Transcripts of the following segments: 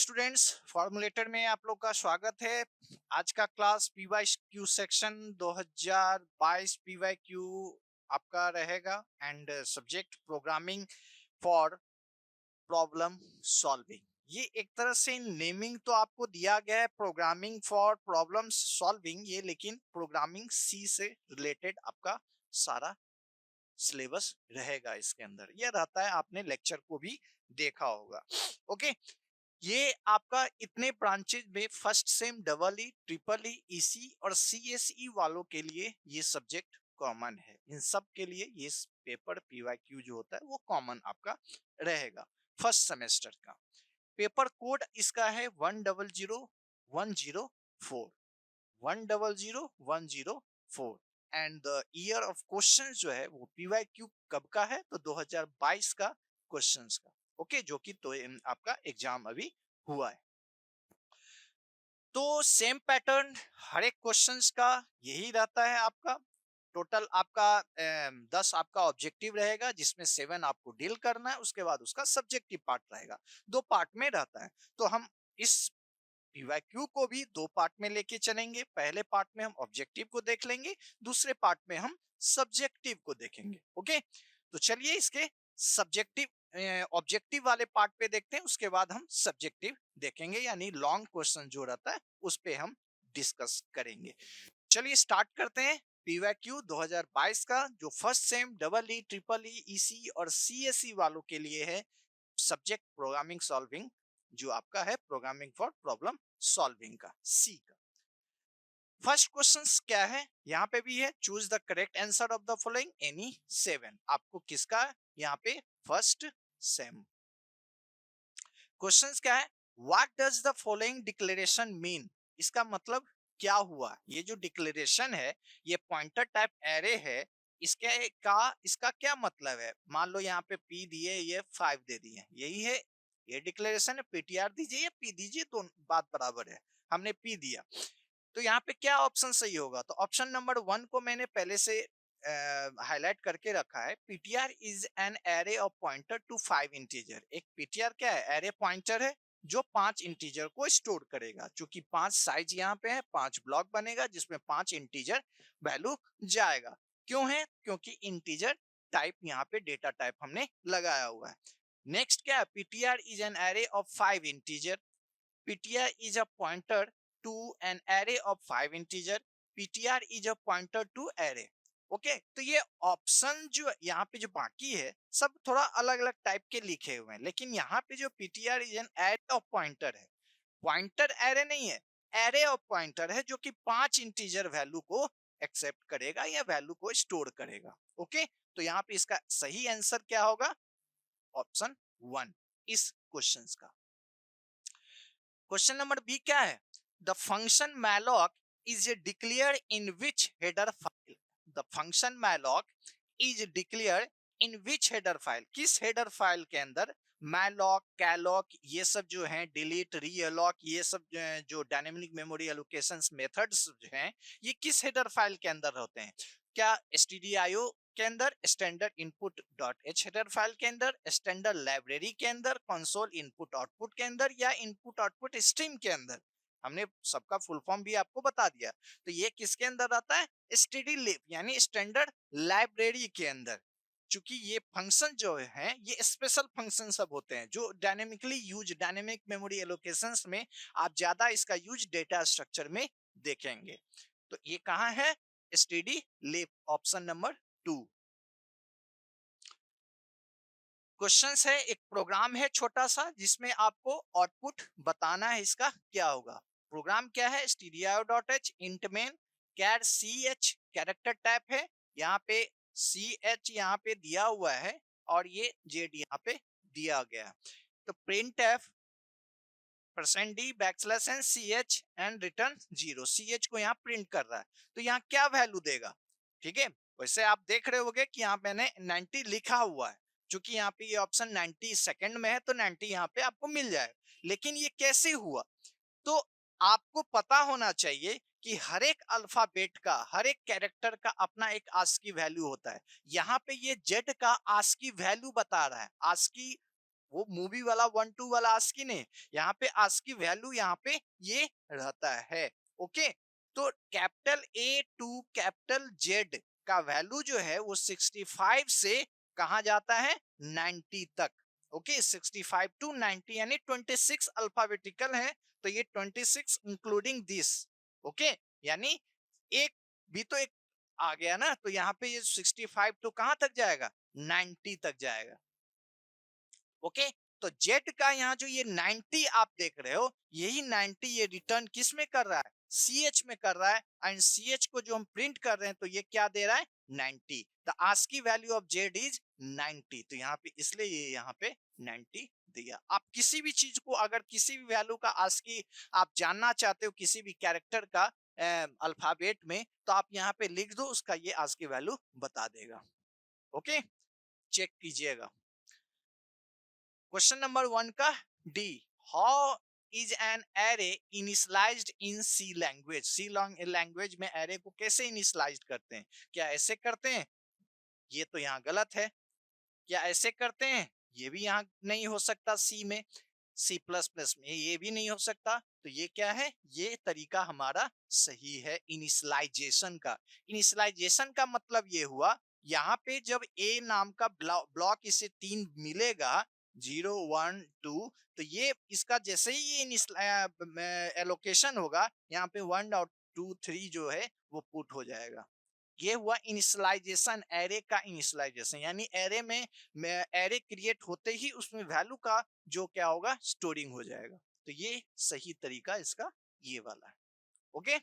Students, फॉर्मूलेटर में आप लोग का स्वागत है। आज का क्लास पीवाईक्यू सेक्शन 2022 पीवाईक्यू आपका रहेगा and subject programming for problem solving. ये एक तरह से नेमिंग तो आपको दिया गया है प्रोग्रामिंग फॉर प्रॉब्लम सॉल्विंग ये, लेकिन प्रोग्रामिंग सी से रिलेटेड आपका सारा सिलेबस रहेगा। इसके अंदर यह रहता है, आपने लेक्चर को भी देखा होगा। ओके, ये आपका इतने ब्रांचेज में first sem double E triple E EC और सीएसई वालों के लिए ये सब्जेक्ट कॉमन है। इन सब के लिए ये पेपर पीवाईक्यू जो होता है वो कॉमन आपका रहेगा। फर्स्ट सेमेस्टर का पेपर कोड इसका है 100104 100104 and the year of question जो है वो पीवाईक्यू कब का है, तो 2022 का क्वेश्चंस का। ओके, जो कि तो आपका एग्जाम अभी हुआ है। तो सेम पैटर्न हर एक क्वेश्चंस का यही रहता है। आपका टोटल आपका 10 आपका ऑब्जेक्टिव रहेगा, जिसमें 7 आपको डील करना है। उसके बाद उसका सब्जेक्टिव पार्ट रहेगा, दो पार्ट में रहता है। तो हम इस पीवाईक्यू को भी दो पार्ट में लेके चलेंगे। पहले पार्ट में हम ऑब्जेक्टिव को देख लेंगे, दूसरे पार्ट में हम सब्जेक्टिव को देखेंगे। ओके, तो चलिए इसके सब्जेक्टिव ऑब्जेक्टिव वाले पार्ट पे देखते हैं, उसके बाद हम सब्जेक्टिव देखेंगे, यानी लॉन्ग क्वेश्चन जो रहता है उस पे हम डिस्कस करेंगे। चलिए स्टार्ट करते हैं पीवाईक्यू 2022 का, जो first sem double E triple E EC और सीएसई वालों के लिए है। सब्जेक्ट प्रोग्रामिंग सॉल्विंग जो आपका है, प्रोग्रामिंग फॉर प्रॉब्लम सॉल्विंग का सी का। फर्स्ट क्वेश्चन क्या है, यहाँ पे भी है choose the correct answer of the following any 7। आपको किसका यहाँ पे फर्स्ट सेम क्वेश्चन क्या है, what does the following declaration mean. इसका मतलब क्या हुआ। ये जो डिक्लेरेशन है, ये पॉइंटर टाइप एरे है, इसका क्या मतलब है। मान लो यहाँ पे पी दिए, ये 5 दे दिए, यही है ये डिक्लेरेशन है। पीटीआर दीजिए या पी दीजिए, तो बात बराबर है। हमने पी दिया, तो यहाँ पे क्या ऑप्शन सही होगा। तो ऑप्शन नंबर 1 को मैंने पहले से हाईलाइट करके रखा है। PTR is an array of pointer to 5 integer. एक पीटीआर क्या है, एरे पॉइंटर है जो 5 इंटीजर को स्टोर करेगा। चूंकि 5 साइज यहाँ पे है, 5 ब्लॉक बनेगा जिसमें 5 इंटीजर वैल्यू जाएगा। क्यों है, क्योंकि इंटीजर टाइप यहाँ पे डेटा टाइप हमने लगाया हुआ है। नेक्स्ट क्या है, PTR is an array of 5 integer. ptr is a pointer to an array of 5 integer. ptr is a pointer to array. Okay, तो ये ऑप्शन जो यहाँ पे जो बाकी है सब थोड़ा अलग अलग टाइप के लिखे हुए हैं, लेकिन यहाँ पे जो ptr is an array of pointer है, पॉइंटर एरे नहीं है, एरे ऑफ पॉइंटर है, जो कि 5 इंटीजर वैल्यू को एक्सेप्ट करेगा या वैल्यू को स्टोर करेगा। ओके, तो यहाँ पे इसका सही आंसर क्या होगा, ऑप्शन 1 इस क्वेश्चन का। क्वेश्चन नंबर बी क्या है, the function malloc is declare in which header file. The function malloc is declare in which header file. किस हेडर फाइल के अंदर malloc, calloc ये सब जो हैं, डिलीट, रीअलोक, ये सब जो डायनेमिक मेमोरी एलोकेशंस मेथड्स जो हैं, ये किस हेडर फाइल के अंदर होते हैं। क्या stdio के अंदर, standard input dot H header file के अंदर, स्टैंडर्ड लाइब्रेरी के अंदर, कंसोल इनपुट आउटपुट के अंदर, या इनपुट आउटपुट स्ट्रीम के अंदर। हमने सबका फुल फॉर्म भी आपको बता दिया। तो ये किसके अंदर आता है, stdlib यानी स्टैंडर्ड लाइब्रेरी के अंदर। चूंकि ये फंक्शन जो है ये स्पेशल फंक्शन सब होते हैं जो dynamically use, dynamic memory allocations में आप ज्यादा इसका यूज डेटा स्ट्रक्चर में देखेंगे। तो ये कहाँ है, stdlib, ऑप्शन नंबर 2। क्वेश्चन है, एक प्रोग्राम है छोटा सा जिसमें आपको आउटपुट बताना है, इसका क्या होगा। प्रोग्राम क्या है, stdio.h int main char ch character type है। यहाँ पे ch यहाँ पे दिया हुआ है और ये z यहाँ पे दिया गया है। तो printf %d \n ch and return 0, ch को यहाँ प्रिंट कर रहा है। तो यहाँ क्या वैल्यू देगा, ठीक है। वैसे आप देख रहे होगे कि यहाँ मैंने 90 लिखा हुआ है, क्योंकि यहाँ पे ये ऑप्शन 90 सेकंड में है, तो 90 यहाँ पे आपको मिल जाएगा। लेकिन ये कैसे हुआ, तो आपको पता होना चाहिए कि हर एक अल्फाबेट का, हर एक कैरेक्टर का अपना एक आस्की वैल्यू होता है। यहाँ पे ये जेड का आस्की वैल्यू बता रहा है, आस्की वो मूवी वाला 1 2 वाला ASCII नहीं, यहाँ पे ASCII वैल्यू यहाँ पे ये रहता है। ओके, तो capital A to capital Z का वैल्यू जो है वो 65 से कहाँ जाता है, 90 तक। ओके, 65 टू 90 यानी 26 अल्फाबेटिकल है, तो ये 26 इंक्लूडिंग दिस। ओके, यानी एक भी तो एक आ गया ना, तो यहाँ पे ये 65 तो कहां तक जाएगा, 90 तक जाएगा। ओके, तो जेट का यहाँ जो ये 90 आप देख रहे हो, यही 90 ये रिटर्न किस में कर रहा है, CH में कर रहा है, एंड CH को जो हम प्रिंट कर रहे हैं तो ये क्या दे रहा है, 90। The ASCII value of Z is 90, तो यहाँ पे इसलिए ये यहाँ पे 90 दिया। आप किसी भी चीज को, अगर किसी भी वैल्यू का ASCII आप जानना चाहते हो, किसी भी कैरेक्टर का अल्फाबेट में, तो आप यहाँ पे लिख दो, उसका ये ASCII वैल्यू बता देगा। ओके, चेक कीजिएगा। क्वेश्चन नंबर 1 का D, how is an array initialized in C language. C language में एरे को कैसे इनिशियलाइज करते हैं, क्या ऐसे करते हैं, ये तो यहाँ गलत है। क्या ऐसे करते हैं, ये भी यहाँ नहीं हो सकता। सी में, C++ में ये भी नहीं हो सकता। तो ये क्या है, ये तरीका हमारा सही है इनिशियलाइजेशन का। इनिशियलाइजेशन का मतलब ये हुआ, यहाँ पे जब ए नाम का ब्लॉक इसे 3 मिलेगा, 0 1 2, तो ये इसका जैसे ही ये एलोकेशन होगा, यहाँ पे 1 और 2 3 जो है वो पुट हो जाएगा। ये हुआ इनिशियलाइजेशन, एरे का इनिशियलाइजेशन, यानी एरे में एरे क्रिएट होते ही उसमें वैल्यू का जो क्या होगा, स्टोरिंग हो जाएगा। तो ये सही तरीका इसका ये वाला है। ओके,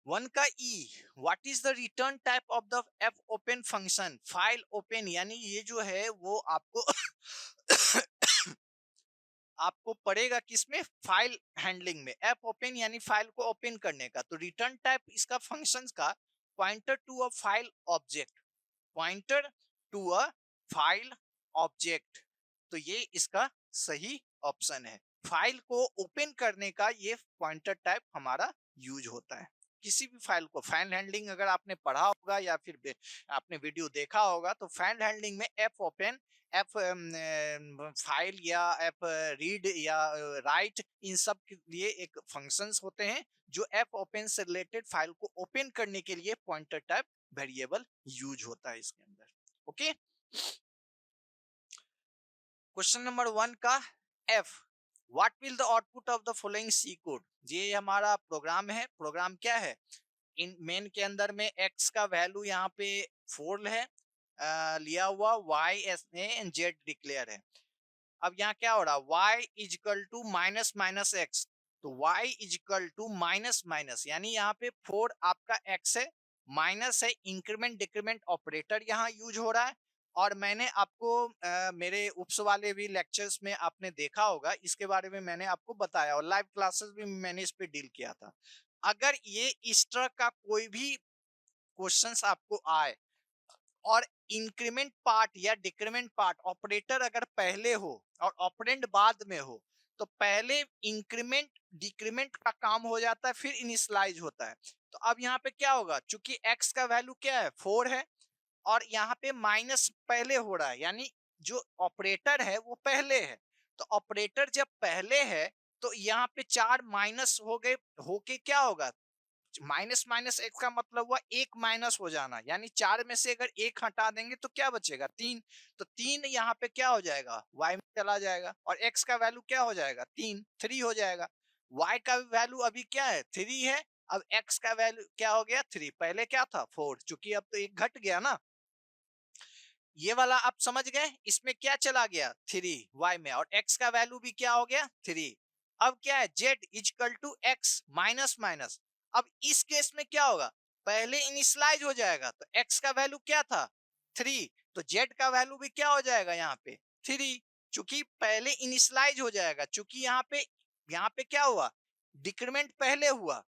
1 का ई, what is the return type of the F open function. File open, यानी ये जो है वो आपको आपको पड़ेगा किसमें, फाइल हैंडलिंग में। एफ ओपन यानी फाइल को ओपन करने का। तो रिटर्न टाइप इसका फंक्शंस का pointer to a file object, pointer to a file object, तो ये इसका सही ऑप्शन है। फाइल को ओपन करने का ये पॉइंटर टाइप हमारा यूज होता है। किसी भी फाइल को, फाइल हैंडलिंग अगर आपने पढ़ा होगा या फिर आपने वीडियो देखा होगा, तो फाइल हैंडलिंग में एफ ओपन, एफ फाइल या एफ रीड या राइट, इन सब के लिए एक फंक्शंस होते हैं जो एफ ओपन से रिलेटेड फाइल को ओपन करने के लिए पॉइंटर टाइप वेरिएबल यूज होता है इसके अंदर। ओके, क्वेश्चन नंबर 1 का F, what will the output of the following C code. ये हमारा प्रोग्राम है। प्रोग्राम क्या है, इन मेन के अंदर में x का वैल्यू यहाँ पे 4 है, लिया हुआ y s ने z डिक्लेयर है। अब यहाँ क्या हो रहा है, y is equal to minus minus x, तो y is equal to minus minus, यानी यहाँ पे 4 आपका x है, माइनस है, इंक्रीमेंट डिक्रीमेंट ऑपरेटर यहाँ यूज हो रहा है। और मैंने आपको मेरे उप्स वाले भी लेक्चर्स में आपने देखा होगा, इसके बारे में मैंने आपको बताया, और लाइव क्लासेस भी मैंने इस पे डील किया था। अगर ये इस तरह का कोई भी क्वेश्चंस आपको आए और इंक्रीमेंट पार्ट या डिक्रीमेंट पार्ट ऑपरेटर अगर पहले हो और ऑपरेंड बाद में हो, तो पहले इंक्रीमेंट डिक्रीमेंट का काम हो जाता है, फिर इनिशियलाइज होता है। तो अब यहाँ पे क्या होगा, चूंकि x का वैल्यू क्या है, 4 है, और यहाँ पे माइनस पहले हो रहा है, यानी जो ऑपरेटर है वो पहले है। तो ऑपरेटर जब पहले है, तो यहाँ पे 4 माइनस हो गए, होके क्या होगा, माइनस माइनस एक का मतलब हुआ एक माइनस हो जाना, यानी 4 में से अगर एक हटा देंगे तो क्या बचेगा, 3। तो 3 यहाँ पे क्या हो जाएगा, y में चला जाएगा, और x का वैल्यू क्या हो जाएगा, 3 हो जाएगा। y का वैल्यू अभी क्या है, 3 है। अब x का वैल्यू क्या हो गया, 3, पहले क्या था 4, चूंकि अब तो एक घट गया ना। ये वाला आप समझ गए, इसमें क्या चला गया, 3 y में, और x का वैल्यू भी क्या हो गया, 3। अब क्या है, z equal to x minus minus. अब इस केस में क्या होगा, पहले इनिशियलाइज हो जाएगा, तो x का वैल्यू क्या था, 3, तो z का वैल्यू भी क्या हो जाएगा यहाँ पे, 3, चूंकि पहले इनिशियलाइज हो जाएगा। चूंकि यहाँ पे क्या हुआ, डिक्रीमेंट पहले हुआ,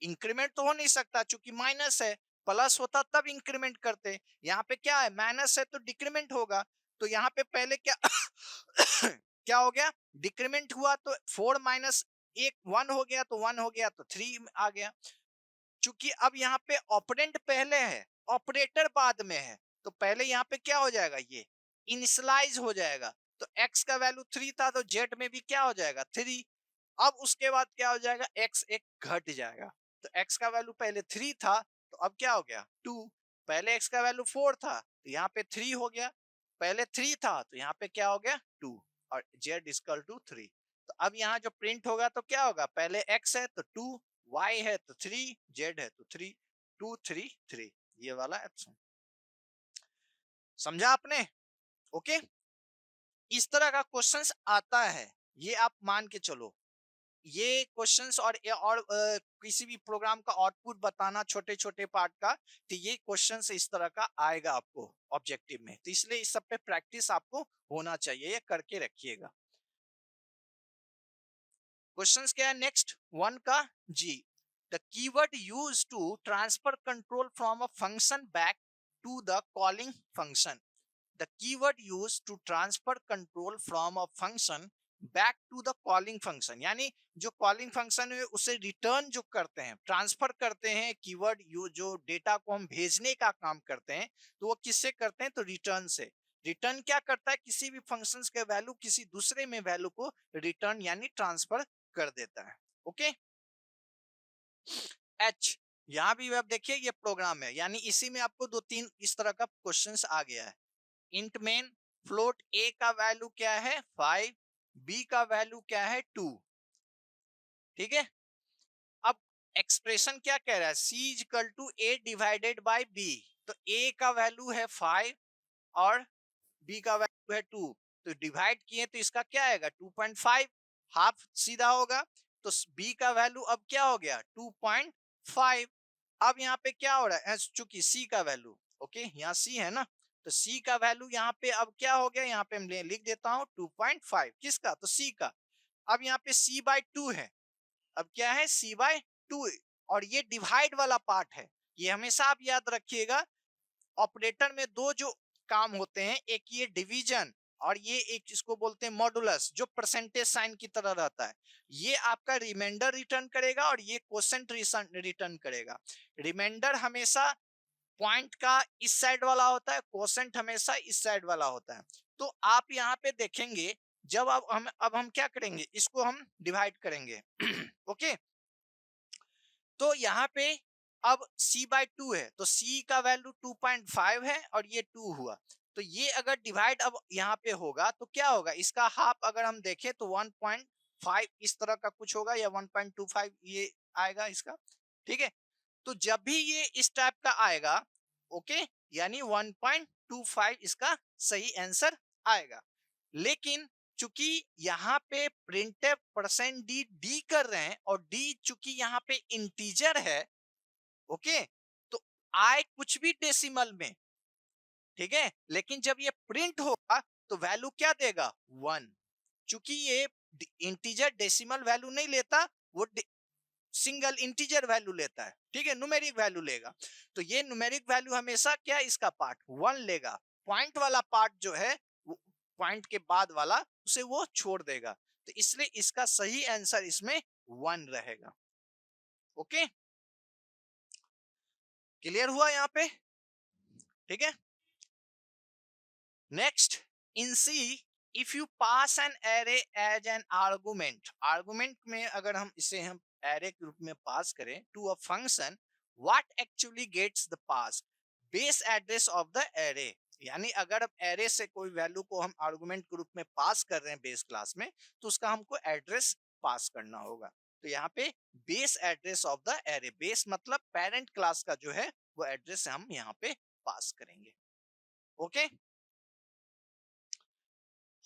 इंक्रीमेंट तो हो नहीं सकता, चूंकि माइनस है, प्लस होता तब इंक्रीमेंट करते। यहाँ पे क्या है, माइनस है तो डिक्रीमेंट होगा। तो यहाँ पे पहले क्या क्या हो गया, डिक्रीमेंट हुआ, तो 4 माइनस एक 1 हो गया, तो 1 हो गया तो 3 आ गया। चूंकि अब यहाँ पे ऑपरेंड पहले है, ऑपरेटर बाद में है, तो पहले यहाँ पे क्या हो जाएगा, ये इनिशियलाइज हो जाएगा। तो x का वैल्यू 3 था तो z में भी क्या हो जाएगा 3। अब उसके बाद क्या हो जाएगा x एक घट जाएगा। तो x का वैल्यू पहले 3 था तो अब क्या हो गया 2। पहले x का वैल्यू 4 था तो यहाँ पे 3 हो गया। पहले 3 था तो यहाँ पे क्या हो गया 2 और z इक्वल टू 3। तो अब यहाँ जो प्रिंट होगा तो क्या होगा पहले x है तो 2, y है तो 3, z है तो 3, 2 3 3 ये वाला ऑप्शन। समझा आपने? ओके। इस तरह का क्वेश्चंस आता है, ये आप मान के चलो। ये क्वेश्चंस और किसी भी प्रोग्राम का आउटपुट बताना छोटे छोटे पार्ट का, तो ये क्वेश्चंस इस तरह का आएगा आपको ऑब्जेक्टिव में। तो इसलिए इस सब पे प्रैक्टिस आपको होना चाहिए, ये करके रखिएगा। क्वेश्चंस क्या है नेक्स्ट वन का जी। The keyword use to transfer control from a function back to the calling function. The keyword used to transfer control from a function back to the calling function, यानी जो calling function है उसे return जो करते हैं, transfer करते हैं keyword जो डेटा को हम भेजने का काम करते हैं, तो वो किससे करते हैं तो रिटर्न से। रिटर्न क्या करता है किसी भी फंक्शंस के वैल्यू किसी दूसरे में वैल्यू को रिटर्न यानी ट्रांसफर कर देता है। ओके। एच, यहाँ भी आप देखिए ये प्रोग्राम है, यानी इसी में आपको दो तीन इस तरह का क्वेश्चंस आ गया है। इंट मेन फ्लोट ए का वैल्यू क्या है 5, बी का वैल्यू क्या है 2। ठीक है। अब एक्सप्रेशन क्या कह रहा है C is equal to A divided by B. तो ए का वैल्यू है 5 और बी का वैल्यू है 2, तो डिवाइड किए तो इसका क्या आएगा 2.5, हाफ सीधा होगा। तो बी का वैल्यू अब क्या हो गया 2.5। अब यहाँ पे क्या हो रहा है चूंकि सी का वैल्यू ओके यहाँ सी है ना, तो सी का वैल्यू यहाँ पे अब क्या हो गया, यहाँ पे मैं लिख देता हूँ 2.5 किसका तो सी का। अब यहाँ पे सी बाय 2 है, अब क्या है सी बाय 2 और ये डिवाइड वाला पार्ट है। ये हमेशा आप याद रखिएगा, ऑपरेटर में दो जो काम होते हैं, एक ये डिवीजन और ये एक इसको बोलते हैं मॉडुलस जो परसेंटेज साइन की तरह रहता है। ये आपका रिमाइंडर रिटर्न करेगा और ये क्वोशंट रिटर्न करेगा। रिमाइंडर हमेशा पॉइंट का इस साइड वाला होता है, क्वोशंट हमेशा इस साइड वाला होता है। तो आप यहाँ पे देखेंगे जब अब हम क्या करेंगे इसको हम डिवाइड करेंगे ओके। तो यहाँ पे अब c बाय 2 है तो c का वैल्यू 2.5 है और ये 2 हुआ। तो ये अगर डिवाइड अब यहाँ पे होगा तो क्या होगा इसका हाफ अगर हम देखें तो 1.5 इस तरह का कुछ होगा या 1.25 ये आएगा इसका। ठीक है। तो जब भी ये इस टाइप का आएगा ओके यानी 1.25 इसका सही आंसर आएगा। लेकिन चूंकि यहाँ पे प्रिंटफ परसेंट डी डी कर रहे हैं और डी चूंकि यहाँ पे इंटीजर है ओके, तो आए कुछ भी डेसिमल में। ठीक है। लेकिन जब ये प्रिंट होगा तो वैल्यू क्या देगा 1। चूंकि ये इंटीजर डेसिमल वैल्यू नहीं लेता, वो सिंगल इंटीजर वैल्यू लेता है। ठीक है, न्यूमेरिक वैल्यू लेगा। तो ये न्यूमेरिक वैल्यू हमेशा क्या इसका पार्ट 1 लेगा। पॉइंट वाला पार्ट जो है पॉइंट के बाद वाला उसे वो छोड़ देगा। तो इसलिए इसका सही आंसर इसमें 1 रहेगा। ओके, क्लियर हुआ यहाँ पे? ठीक है। Next in C if you pass an array as an argument, argument में अगर हम इसे हम एरे के रूप में पास करें to a function, what actually gets the pass base address of the array. यानी अगर अब एरे से कोई वैल्यू को हम आर्गुमेंट के रूप में पास कर रहे हैं बेस क्लास में, तो उसका हमको एड्रेस पास करना होगा। तो यहाँ पे base address of the array, base मतलब पेरेंट क्लास का जो है वो एड्रेस हम यहाँ पे पास करेंगे। Okay.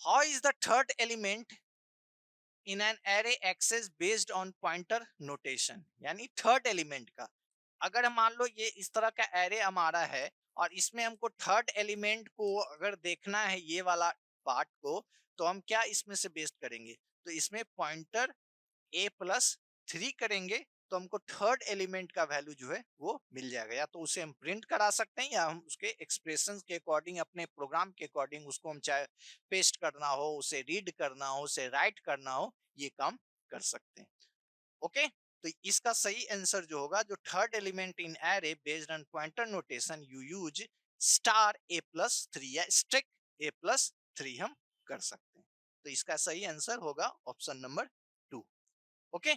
How is the third element in an array access based on pointer notation? यानी थर्ड एलिमेंट का अगर हम मान लो ये इस तरह का एरे हमारा है और इसमें हमको थर्ड एलिमेंट को अगर देखना है ये वाला पार्ट को, तो हम क्या इसमें से बेस्ड करेंगे, तो इसमें पॉइंटर a+3 करेंगे तो हमको थर्ड एलिमेंट का वैल्यू जो है वो मिल जाएगा। या तो उसे हम प्रिंट करा सकते हैं या हम उसके एक्सप्रेशन के अकॉर्डिंग अपने प्रोग्राम के अकॉर्डिंग उसको हम चाहे पेस्ट करना हो, उसे रीड करना हो, उसे राइट करना हो, ये काम कर सकते हैं। ओके। तो इसका सही आंसर जो होगा, जो third element in array based on pointer notation you use *a+3 या स्ट्रिक a+3 हम कर सकते हैं। तो इसका सही आंसर होगा ऑप्शन नंबर 2। ओके,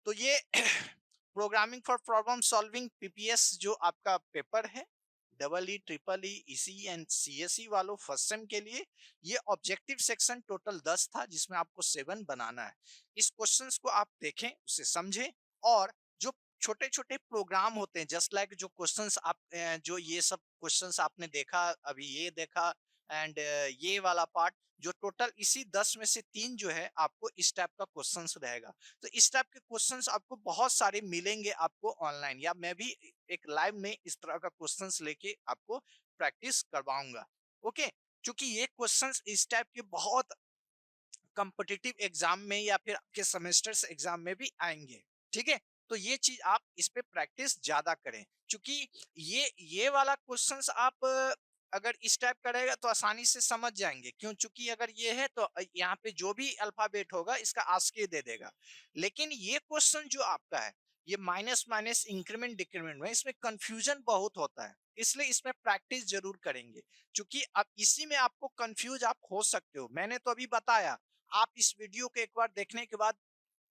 तो ये programming for problem solving PPS जो आपका पेपर है double E triple E EC and CSE वालों फर्स्ट सेम के लिए, ये ऑब्जेक्टिव सेक्शन टोटल 10 था जिसमें आपको 7 बनाना है। इस क्वेश्चंस को आप देखें, उसे समझें, और जो छोटे छोटे प्रोग्राम होते हैं जस्ट लाइक जो क्वेश्चंस आप जो ये सब क्वेश्चंस आपने देखा अभी, ये देखा एंड ये वाला पार्ट, जो टोटल इसी 10 में से 3 जो है आपको इस टाइप का क्वेश्चंस रहेगा। तो इस टाइप के क्वेश्चंस आपको बहुत सारे मिलेंगे आपको ऑनलाइन, या मैं भी एक लाइव में इस तरह का क्वेश्चंस लेके आपको प्रैक्टिस करवाऊंगा। ओके, क्योंकि ये क्वेश्चंस इस टाइप के बहुत कॉम्पिटिटिव एग्जाम में या फिर आपके सेमेस्टर्स एग्जाम में भी आएंगे। ठीक है, तो ये चीज आप इस पे प्रैक्टिस ज्यादा करें, क्योंकि ये वाला क्वेश्चंस आप अगर इस टाइप का रहेगा तो आसानी से समझ जाएंगे। क्यों? चूंकि अगर ये है तो यहाँ पे जो भी अल्फाबेट होगा इसका आस्के दे देगा। लेकिन ये क्वेश्चन जो आपका है, ये माइनस माइनस इंक्रीमेंट डिक्रीमेंट में इसमें कंफ्यूजन बहुत होता है, इसलिए इसमें प्रैक्टिस जरूर करेंगे। क्योंकि अब इसी में आपको कंफ्यूज आप हो सकते हो, मैंने तो अभी बताया। आप इस वीडियो को एक बार देखने के बाद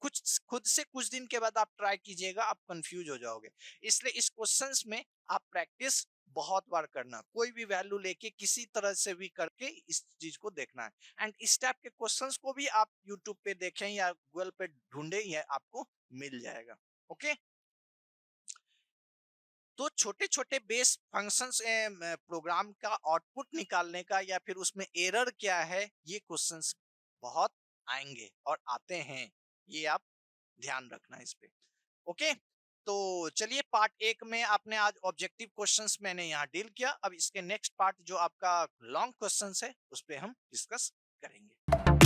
कुछ खुद से कुछ दिन के बाद आप ट्राई कीजिएगा, आप कंफ्यूज हो जाओगे। इसलिए इस क्वेश्चंस में आप प्रैक्टिस बहुत बार करना, कोई भी वैल्यू लेके किसी तरह से भी करके इस चीज को देखना है। एंड इस टाइप के क्वेश्चंस को भी आप यूट्यूब पे देखें या गूगल पे ढूंढे, ये आपको मिल जाएगा। ओके, तो छोटे छोटे बेस फंक्शंस प्रोग्राम का आउटपुट निकालने का या फिर उसमें एरर क्या है, ये क्वेश्चंस बहुत आएंगे और आते हैं, ये आप ध्यान रखना इस पे। ओके, तो चलिए पार्ट 1 में आपने आज ऑब्जेक्टिव क्वेश्चंस मैंने यहाँ डील किया। अब इसके नेक्स्ट पार्ट जो आपका लॉन्ग क्वेश्चंस है उस पे हम डिस्कस करेंगे।